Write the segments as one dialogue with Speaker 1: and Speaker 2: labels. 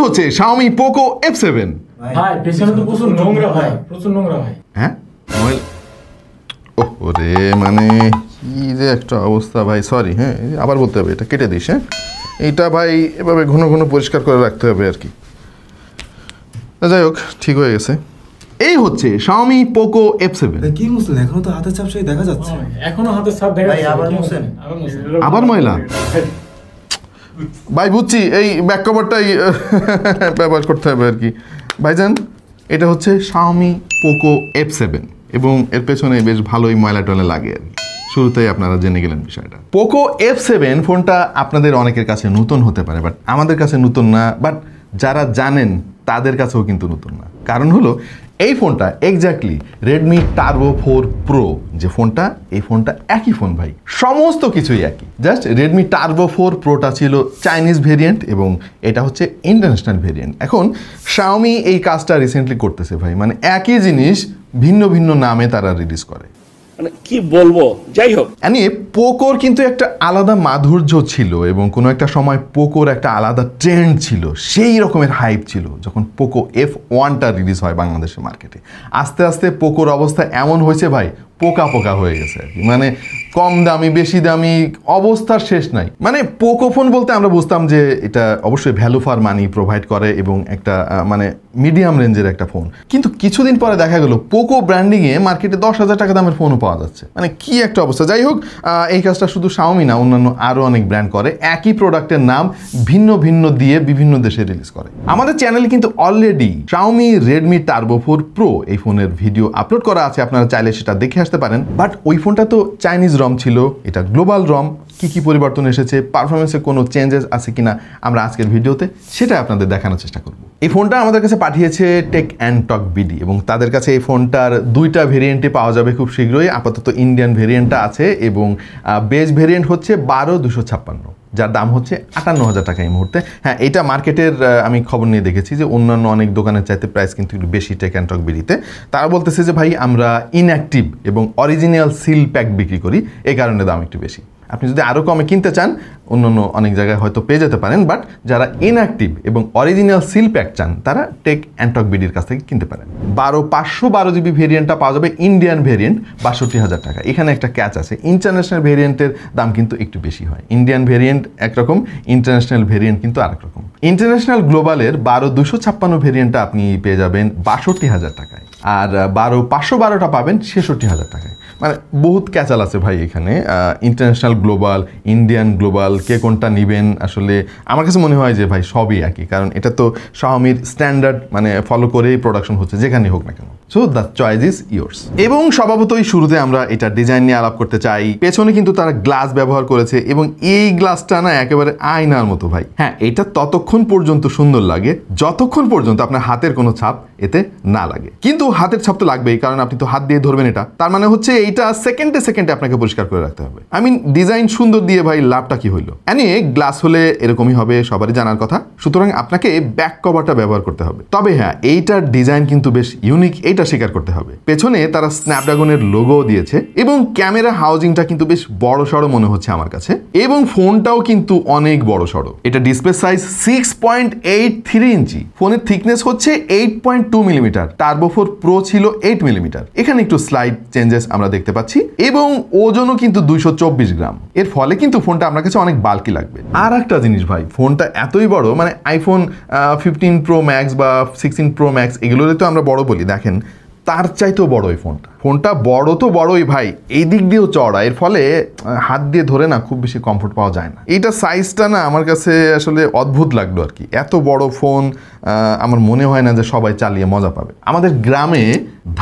Speaker 1: হচ্ছে Xiaomi Poco F7
Speaker 2: ভাই পেছনে তো প্রচুর নোংরা ভাই, প্রচুর নোংরা ভাই।
Speaker 1: হ্যাঁ ওরে মানে কি যে একটা অবস্থা ভাই, সরি হ্যাঁ আবার বলতে হবে, এটা কেটে দিস। হ্যাঁ এইটা ভাই এভাবে ঘন ঘন পরিষ্কার করে রাখতে হবে আর কি। যাই হোক ঠিক হয়ে গেছে। এই হচ্ছে Xiaomi Poco F7।
Speaker 3: কি মুছলেন? এখনো তো হাতের ছাপ সেই দেখা যাচ্ছে।
Speaker 2: এখনো হাতের ছাপ দেখা যাচ্ছে।
Speaker 3: আবার মুছলেন?
Speaker 1: আবার ময়লা ভাই, বুঝছি এই ব্যাক কভারটাই ব্যবহার করতে হবে আর কি। ভাইজান এটা হচ্ছে Xiaomi Poco F7 এবং এর পেছনে বেশ ভালোই ময়লা টয়লা লাগে আর কি। শুরুতেই আপনারা জেনে গেলেন বিষয়টা। Poco F7 ফোনটা আপনাদের অনেকের কাছে নতুন হতে পারে, বাট আমাদের কাছে নতুন না, বাট যারা জানেন তাদের কাছেও কিন্তু নতুন না। কারণ হলো এই ফোনটা এক্স্যাক্টলি Redmi Turbo 4 Pro যে ফোনটা, এই ফোনটা একই ফোন ভাই, সমস্ত কিছুই একই। জাস্ট Redmi Turbo 4 Proটা ছিল চাইনিজ ভেরিয়েন্ট এবং এটা হচ্ছে ইন্টারন্যাশনাল ভেরিয়েন্ট। এখন Xiaomi এই কাজটা রিসেন্টলি করতেছে ভাই, মানে একই জিনিস ভিন্ন ভিন্ন নামে তারা রিলিজ করে।
Speaker 4: মানে কি বলবো, যাই হোক
Speaker 1: পোকোর কিন্তু একটা আলাদা মাধুর্য ছিল এবং কোনো একটা সময় পোকোর একটা আলাদা ট্রেন্ড ছিল, সেই রকমের হাইপ ছিল যখন পোকো F1টা রিলিজ হয় বাংলাদেশের মার্কেটে। আস্তে আস্তে পোকোর অবস্থা এমন হয়েছে ভাই, পোকা পোকা হয়ে গেছে আর কি। মানে কম দামি বেশি দামি অবস্থার শেষ নাই। মানে পোকো ফোন বলতে আমরা বুঝতাম যে এটা অবশ্যই ভ্যালু ফর মানি প্রোভাইড করে এবং একটা মানে মিডিয়াম রেঞ্জের একটা ফোন, কিন্তু কিছুদিন পরে দেখা গেল পোকো ব্র্যান্ডিংয়ে মার্কেটে 10,000 টাকা দামের ফোনও পাওয়া যাচ্ছে। মানে কি একটা অবস্থা। যাই হোক এই কাজটা শুধু Xiaomi না, অন্যান্য আরও অনেক ব্র্যান্ড করে, একই প্রোডাক্টের নাম ভিন্ন ভিন্ন দিয়ে বিভিন্ন দেশে রিলিজ করে। আমাদের চ্যানেলে কিন্তু already Xiaomi Redmi Turbo 4 Pro এই ফোনের ভিডিও আপলোড করা আছে, আপনারা চাইলে সেটা দেখে আসতে পারেন। বাট ওই ফোনটা তো চাইনিজ রম ছিল, এটা গ্লোবাল রম। কি কি পরিবর্তন এসেছে, পারফরমেন্সে কোনো চেঞ্জেস আছে কিনা আমরা আজকের ভিডিওতে সেটা আপনাদের দেখানোর চেষ্টা করব। এই ফোনটা আমাদের কাছে পাঠিয়েছে টেক অ্যান্ড টক বিডি এবং তাদের কাছে এই ফোনটার দুইটা ভেরিয়েন্টে পাওয়া যাবে খুব শীঘ্রই। আপাতত ইন্ডিয়ান ভেরিয়েন্টটা আছে এবং বেস ভেরিয়েন্ট হচ্ছে 12256, যার দাম হচ্ছে 58,000 টাকা এই মুহূর্তে। হ্যাঁ এটা মার্কেটের আমি খবর নিয়ে দেখেছি যে অন্যান্য অনেক দোকানের চাইতে প্রাইস কিন্তু একটু বেশি টেক অ্যান্ড টক বিডিতে। তারা বলতেছে যে ভাই আমরা ইনঅ্যাক্টিভ এবং অরিজিনাল সিল প্যাক বিক্রি করি, এই কারণে দাম একটু বেশি। আপনি যদি আরও কমে কিনতে চান অন্যান্য অনেক জায়গায় হয়তো পেয়ে যেতে পারেন, বাট যারা ইনঅ্যাক্টিভ এবং অরিজিনাল সিল প্যাক চান তারা টেক অ্যান্ড টক বিডির কাছ থেকে কিনতে পারেন। 512 জিবি ভেরিয়েন্টটা পাওয়া যাবে ইন্ডিয়ান ভেরিয়েন্ট 62,000 টাকা। এখানে একটা ক্যাচ আছে, ইন্টারন্যাশনাল ভেরিয়েন্টের দাম কিন্তু একটু বেশি হয়। ইন্ডিয়ান ভেরিয়েন্ট একরকম, ইন্টারন্যাশনাল ভেরিয়েন্ট কিন্তু আরেক রকম। ইন্টারন্যাশনাল গ্লোবালের 12256 ভেরিয়েন্টটা আপনি পেয়ে যাবেন 62,000 টাকায়, আর 12512টা পাবেন 66,000 টাকায়। মানে বহুত ক্যাচাল আছে ভাই এখানে। ইন্টারন্যাশনাল গ্লোবাল, ইন্ডিয়ান গ্লোবাল, কে কোনটা নেবেন আসলে আমার কাছে মনে হয় যে ভাই সবই একই, কারণ এটা তো Xiaomiর স্ট্যান্ডার্ড মানে ফলো করেই প্রোডাকশন হচ্ছে যেখানেই হোক না কেন। So the choice is yours. এবং স্বভাবতই শুরুতে আমরা এটা ডিজাইন নিয়ে আলাপ করতে চাই। পেছনে কিন্তু তারা গ্লাস ব্যবহার করেছে এবং এই গ্লাসটা না একেবারে আয়নার মতো ভাই। হ্যাঁ এটা ততক্ষণ পর্যন্ত সুন্দর লাগে যতক্ষণ পর্যন্ত আপনার হাতের কোনো ছাপ এতে না লাগে, কিন্তু হাতের ছাপ তো লাগবেই, কারণ আপনি তো হাত দিয়ে ধরবেন এটা। তার মানে হচ্ছে এইটা সেকেন্ডে সেকেন্ডে আপনাকে পরিষ্কার করে রাখতে হবে। আই মিন ডিজাইন সুন্দর দিয়ে ভাই লাভটা কি হইলো? গ্লাস হলে এরকমই হবে সবারই জানার কথা, সুতরাং আপনাকে ব্যাক কভারটা ব্যবহার করতে হবে। তবে হ্যাঁ এইটার ডিজাইন কিন্তু বেশ ইউনিক, এইটা স্বীকার করতে হবে। পেছনে তারা স্ন্যাপড্রাগনের লোগো দিয়েছে এবং ক্যামেরা হাউজিংটা কিন্তু বেশ বড় সড়ো মনে হচ্ছে আমার কাছে, এবং ফোনটাও কিন্তু অনেক বড় সড়ো। এটা ডিসপ্লে সাইজ 6.83 ইঞ্চি, ফোনের থিকনেস হচ্ছে 8.2 মিলিমিটার, টার্বো 4 প্রো ছিল 8 মিলিমিটার। এখানে একটু স্লাইড চেঞ্জেস আমরা দেখতে পাচ্ছি এবং ওজনও কিন্তু 224 গ্রাম। এর ফলে কিন্তু ফোনটা আমার কাছে অনেক বাল্কি লাগবে। আর একটা জিনিস ভাই, ফোনটা এতই বড়, মানে আইফোন 15 প্রো ম্যাক্স বা 16 প্রো ম্যাক্স এগুলোরে তো আমরা বড় বলি, দেখেন তার চাইতেও বড় এই ফোনটা বড় তো বড়ই ভাই, এই দিক দিয়েও চড়া, এর ফলে হাত দিয়ে ধরে না খুব বেশি কমফোর্ট পাওয়া যায় না। এইটা সাইজটা না আমার কাছে আসলে অদ্ভুত লাগলো আর কি। এত বড় ফোন আমার মনে হয় না যে সবাই চালিয়ে মজা পাবে। আমাদের গ্রামে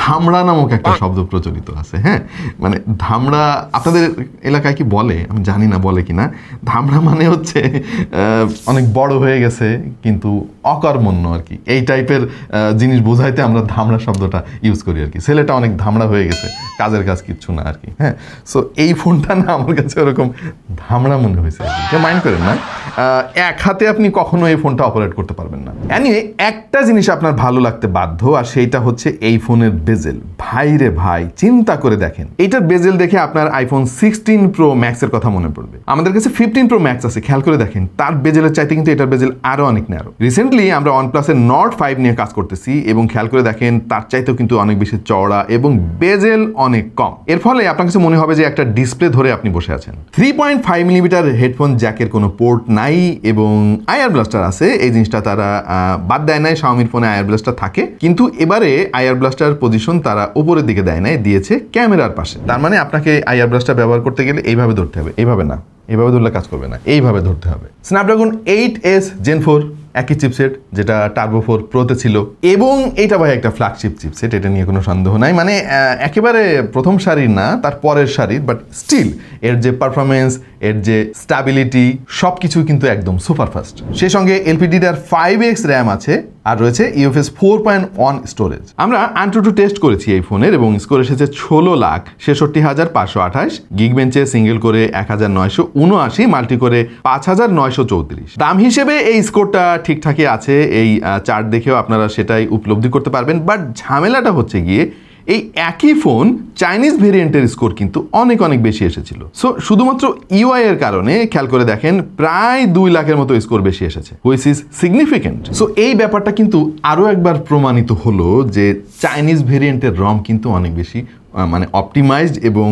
Speaker 1: ধামড়া নামক একটা শব্দ প্রচলিত আছে। হ্যাঁ মানে ধামড়া আপনাদের এলাকায় কি বলে আমি জানি না, বলে কিনা। ধামড়া মানে হচ্ছে অনেক বড় হয়ে গেছে কিন্তু অকর্মণ্য আর কি, এই টাইপের জিনিস বোঝাইতে আমরা ধামড়া শব্দটা ইউজ করি আর কি। ছেলেটা অনেক ধামড়া ধামড়া হয়ে গেছে, কাজের কাজ কিচ্ছু না আর কি। হ্যাঁ, সো এই ফোনটা না আমার কাছে ওরকম ধামড়া মনে হয়েছে, কেউ মাইন্ড করেন না। এক হাতে আপনি কখনো এই ফোনটা অপারেট করতে পারবেন না। এনিওয়ে, একটা জিনিস আপনার ভালো লাগতে বাধ্য, আর সেইটা হচ্ছে এই ফোনের বেজেল। ভাই রে ভাই, চিন্তা করে দেখেন, এইটার বেজেল দেখে আপনার আইফোন 16 প্রো ম্যাক্সের কথা মনে পড়বে। আমাদের কাছে 15 প্রো ম্যাক্স আছে, খেয়াল করে দেখেন তার বেজেলের চাইতে কিন্তু এটার বেজেল আরো অনেক ন্যারো। রিসেন্টলি আমরা OnePlus-এর Nord 5 নিয়ে কাজ করতেছি এবং খেয়াল করে দেখেন তার চাইতেও কিন্তু অনেক বেশি চওড়া এবং বেজেল অনেক কম। এর ফলে আপনার কাছে মনে হবে যে একটা ডিসপ্লে ধরে আপনি বসে আছেন। 3.5 মিলিমিটার হেডফোন জ্যাকের কোনো পোর্ট নাই এবং আইআর ব্লাস্টার আছে, এই জিনিসটা তারা বাদ দেয় নাই। Xiaomi ফোনে আইআর ব্লাস্টার থাকে, কিন্তু এবারে আইআর ব্লাস্টার পজিশন তারা উপরের দিকে দেয় নাই, দিয়েছে ক্যামেরার পাশে। তার মানে আপনাকে আইআর ব্লাস্টার ব্যবহার করতে গেলে এইভাবে ধরতে হবে, এইভাবে না, এইভাবে ধরলে কাজ করবে না, এইভাবে ধরতে হবে। স্ন্যাপড্রাগন 8S Gen 4 একই চিপসেট যেটা টার্বো 4 প্রোতে ছিল, এবং এইটা ভাই একটা ফ্ল্যাগশিপ চিপসেট, এটা নিয়ে কোনো সন্দেহ নাই। মানে একেবারে প্রথম সারির না, তার পরের সারির, বাট স্টিল এর যে পারফরমেন্স, এর যে স্ট্যাবিলিটি, সব কিছু কিন্তু একদম সুপারফাস্ট। সেই সঙ্গে LPDDR5X র্যাম আছে, আর রয়েছে UFS 4.1 স্টোরেজ। আমরা AnTuTu টেস্ট করেছি এই ফোনের এবং স্কোর এসেছে 16,66,528, গিগবেঞ্চে সিঙ্গেল করে 1979, মাল্টি করে 5,934। দাম হিসেবে এই স্কোরটা ঠিকঠাকই আছে, এই চার্ট দেখেও আপনারা সেটাই উপলব্ধি করতে পারবেন। বাট ঝামেলাটা হচ্ছে গিয়ে এই একই ফোন চাইনিজ ভেরিয়েন্টের স্কোর কিন্তু অনেক অনেক বেশি এসেছিল। সো শুধুমাত্র ইউআই এর কারণে খেয়াল করে দেখেন প্রায় 2 লাখের মতো স্কোর বেশি এসেছে, হুইচ ইজ সিগনিফিকেন্ট। সো এই ব্যাপারটা কিন্তু আরও একবার প্রমাণিত হলো যে চাইনিজ ভেরিয়েন্টের রম কিন্তু অনেক বেশি মানে অপটিমাইজড, এবং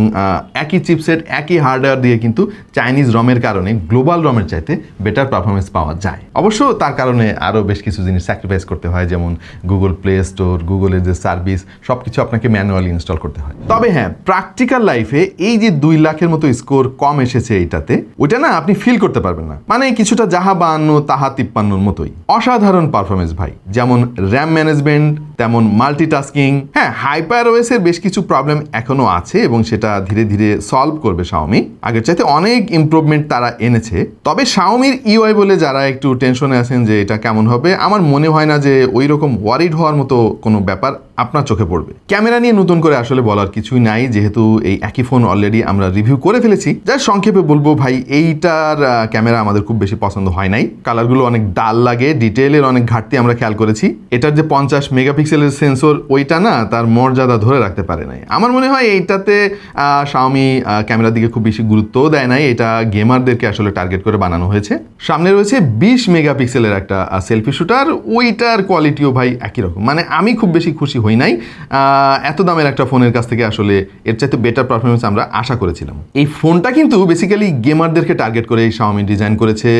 Speaker 1: একই চিপসেট একই হার্ডওয়্যার দিয়ে কিন্তু চাইনিজ রমের কারণে গ্লোবাল রমের চাইতে বেটার পারফরমেন্স পাওয়া যায়। অবশ্য তার কারণে আরও বেশ কিছু জিনিস স্যাক্রিফাইস করতে হয়, যেমন গুগল প্লে স্টোর, গুগলের যে সার্ভিস, সব কিছু আপনাকে ম্যানুয়ালি ইনস্টল করতে হয়। তবে হ্যাঁ, প্র্যাকটিক্যাল লাইফে এই যে 2 লাখের মতো স্কোর কম এসেছে এইটাতে, ওইটা না আপনি ফিল করতে পারবেন না। মানে কিছুটা যাহা 52 তাহা 53 মতোই অসাধারণ পারফরমেন্স ভাই, যেমন র্যাম ম্যানেজমেন্ট, তেমন মাল্টিটাস্কিং। হ্যাঁ, হাইপার ওএস এর বেশ কিছু প্রবলেম এখনো আছে এবং সেটা ধীরে ধীরে সলভ করবে Xiaomi, আগের চাইতে অনেক ইমপ্রুভমেন্ট তারা এনেছে। তবে Xiaomiর ইউআই বলে যারা একটু টেনশনে আছেন যে এটা কেমন হবে, আমার মনে হয় না যে ওই রকম ওয়ারিড হওয়ার মতো কোনো ব্যাপার আপনার চোখে পড়বে। ক্যামেরা নিয়ে নতুন করে আসলে বলার কিছুই নাই, যেহেতু এই একই ফোন অলরেডি আমরা রিভিউ করে ফেলেছি। যার সংক্ষেপে বলবো ভাই, এইটার ক্যামেরা আমাদের খুব বেশি পছন্দ হয় নাই, কালারগুলো অনেক ডাল লাগে, ডিটেইলের অনেক ঘাটতি আমরা খেয়াল করেছি। এটার যে 50 মেগাপিক্সেলের সেন্সর, ওইটা না তার মর্যাদা ধরে রাখতে পারে নাই। আমার মনে হয় এইটাতে Xiaomi ক্যামেরার দিকে খুব বেশি গুরুত্বও দেয় নাই, এটা গেমারদেরকে আসলে টার্গেট করে বানানো হয়েছে। সামনে রয়েছে 20 মেগাপিক্সেলের একটা সেলফি শুটার, ওইটার কোয়ালিটিও ভাই একই রকম, মানে আমি খুব বেশি খুশি হই নাই। এত দামের একটা ফোনের কাছ থেকে আসলে এর চাইতে বেটার পারফরমেন্স আমরা আশা করেছিলাম। এই ফোনটা কিন্তু বেসিক্যালি গেমারদেরকে টার্গেট করে Xiaomi ডিজাইন করেছে,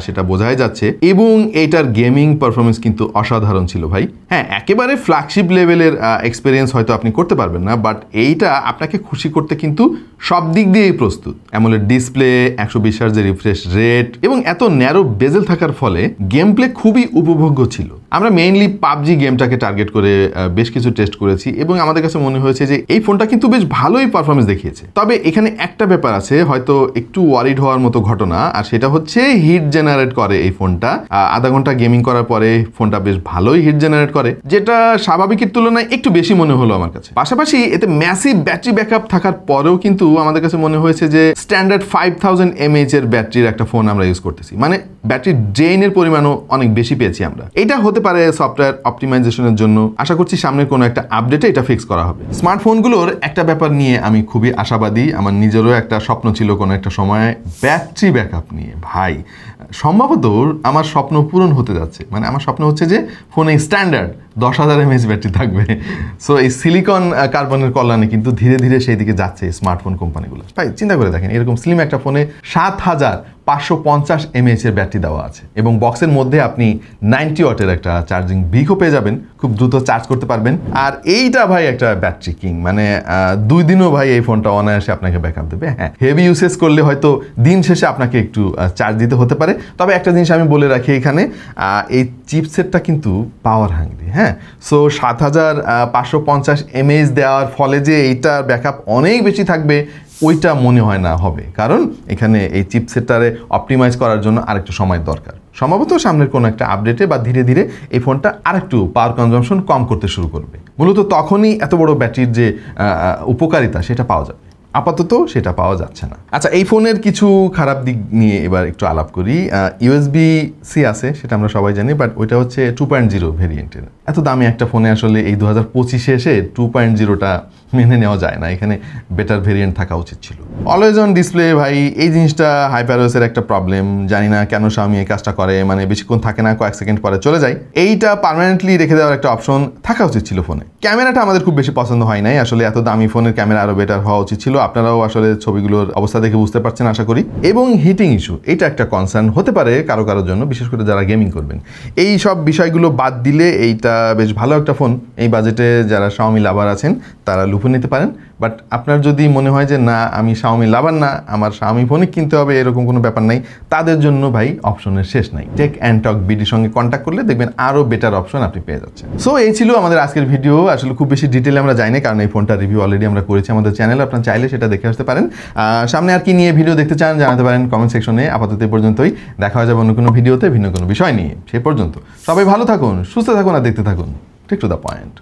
Speaker 1: সেটা বোঝাই যাচ্ছে, এবং এইটার গেমিং পারফরমেন্স কিন্তু অসাধারণ ছিল ভাই। হ্যাঁ, একেবারে ফ্ল্যাগশিপ লেভেলের এক্সপিরিয়েন্স হয়তো আপনি করতে পারবেন না, বাট এইটা আপনাকে খুশি করতে কিন্তু সব দিক দিয়েই প্রস্তুত। অ্যামোলেড ডিসপ্লে, 120 হার্জের রিফ্রেশ রেট এবং এত ন্যারো বেজেল থাকার ফলে গেম প্লে খুবই উপভোগ্য ছিল। আমরা মেইনলি পাবজি গেমটাকে টার্গেট করে বেশ কিছু টেস্ট করেছি এবং আমাদের কাছে মনে হয়েছে যে এই ফোনটা কিন্তু বেশ ভালোই পারফরমেন্স দেখিয়েছে। তবে এখানে একটা ব্যাপার আছে, হয়তো একটু ওয়ারিড হওয়ার মতো ঘটনা, আর সেটা হচ্ছে হিট জেনারেট করে এই ফোনটা। আধা ঘন্টা গেমিং করার পরে ফোনটা বেশ ভালোই হিট জেনারেট করে, যেটা স্বাভাবিকের তুলনায় একটু বেশি মনে হলো আমার কাছে। পাশাপাশি এতে ম্যাসিভ ব্যাটারি ব্যাকআপ থাকার পরেও কিন্তু আমাদের কাছে মনে হয়েছে যে স্ট্যান্ডার্ড 5000 mAh এর ব্যাটারির একটা ফোন আমরা ইউজ করতেছি, মানে ব্যাটারি ড্রেইনের পরিমাণও অনেক বেশি পেয়েছি আমরা। এটা হতে পারে সফটওয়্যার অপটিমাইজেশনের জন্য, আশা করছি সামনের কোনো একটা আপডেটে এটা ফিক্স করা হবে। স্মার্টফোনগুলোর একটা ব্যাপার নিয়ে আমি খুবই আশাবাদী, আমার নিজেরও একটা স্বপ্ন ছিল কোনো একটা সময় ব্যাটারি ব্যাকআপ নিয়ে। ভাই, সম্ভবত আমার স্বপ্ন পূরণ হতে যাচ্ছে, মানে আমার স্বপ্ন হচ্ছে যে ফোনে স্ট্যান্ডার্ড 10,000 mAh ব্যাটারি থাকবে। সো এই সিলিকন কার্বনের কল্যাণে কিন্তু ধীরে ধীরে সেই দিকে যাচ্ছে স্মার্টফোন কোম্পানিগুলো। ভাই চিন্তা করে দেখেন, এরকম স্লিম একটা ফোনে 7,550 mAh এর ব্যাটারি দেওয়া আছে এবং বক্সের মধ্যে আপনি 90 ওয়াটের একটা চার্জিং ব্রিকও পেয়ে যাবেন, খুব দ্রুত চার্জ করতে পারবেন। আর এইটা ভাই একটা ব্যাটারি কিং, মানে 2 দিনও ভাই এই ফোনটা অনায়াসে আপনাকে ব্যাকআপ দেবে। হ্যাঁ, হেভি ইউসেজ করলে হয়তো দিন শেষে আপনাকে একটু চার্জ দিতে হতে পারে। তবে একটা জিনিস আমি বলে রাখি এখানে, এই চিপসেটটা কিন্তু পাওয়ার হাংরি। হ্যাঁ, সো 7,550 mAh দেওয়ার ফলে যে এইটার ব্যাকআপ অনেক বেশি থাকবে ওইটা মনে হয় না হবে, কারণ এখানে এই চিপসেটটারে অপটিমাইজ করার জন্য আরেকটু সময় দরকার। সম্ভবত সামনের কোনো একটা আপডেটে বা ধীরে ধীরে এই ফোনটা আরেকটু পাওয়ার কনজাম্পশন কম করতে শুরু করবে। মূলত তখনই এত বড় ব্যাটারির যে উপকারিতা সেটা পাওয়া যাবে। আপাতত সেটা পাওয়া যাচ্ছে না। আচ্ছা, এই ফোনের কিছু খারাপ দিক নিয়ে এবার একটু আলাপ করি। USB-C আছে, সেটা আমরা সবাই জানি, বাট ওইটা হচ্ছে 2.0 ভেরিয়েন্টের। এত দামি একটা ফোনে আসলে এই 2025-এ এসে 2.0টা মেনে নেওয়া যায় না, এখানে বেটার ভেরিয়েন্ট থাকা উচিত ছিল। অলওয়েজ অন ডিসপ্লে ভাই, এই জিনিসটা HyperOS-এর একটা প্রবলেম। জানি না কেন Xiaomi এই কাজটা করে, মানে বেশিক্ষণ থাকে না, কয়েক সেকেন্ড পরে চলে যায়। এইটা পার্মানেন্টলি রেখে দেওয়ার একটা অপশন থাকা উচিত ছিল ফোনে। ক্যামেরাটা আমাদের খুব বেশি পছন্দ হয় নাই, আসলে এত দামি ফোনের ক্যামেরা আরও বেটার হওয়া উচিত ছিল। আপনারাও আসলে ছবিগুলোর অবস্থা দেখে বুঝতে পারছেন আশা করি। এবং হিটিং ইস্যু, এটা একটা কনসার্ন হতে পারে কারোর জন্য, বিশেষ করে যারা গেমিং করবেন। এই সব বিষয়গুলো বাদ দিলে এইটা বেশ ভালো একটা ফোন। এই বাজেটে যারা Xiaomi লাভার আছেন তারা লুফে নিতে পারেন। বাট আপনার যদি মনে হয় যে না, আমি Xiaomi লাভার না, আমার Xiaomi ফোনই কিনতে হবে, এরকম কোনো ব্যাপার নাই, তাদের জন্য ভাই অপশনের শেষ নাই। টেক অ্যান্ড টক বিডির সঙ্গে কন্ট্যাক্ট করলে দেখবেন আরও বেটার অপশন আপনি পেয়ে যাচ্ছেন। সো এই ছিল আমাদের আজকের ভিডিও। আসলে খুব বেশি ডিটেলে আমরা যাই না, কারণ এই ফোনটা রিভিউ অলরেডি আমরা করেছি আমাদের চ্যানেলে, আপনার চাইলে সেটা দেখে আসতে পারেন। সামনে আর কি নিয়ে ভিডিও দেখতে চান জানাতে পারেন কমেন্ট সেকশনে। আপাতত এই পর্যন্তই, দেখা হয়ে যাবে অন্য কোনো ভিডিওতে ভিন্ন কোনো বিষয় নিয়ে। সেই পর্যন্ত সবাই ভালো থাকুন, সুস্থ থাকুন আর দেখতে থাকুন ঠিক টু দ্য পয়েন্ট।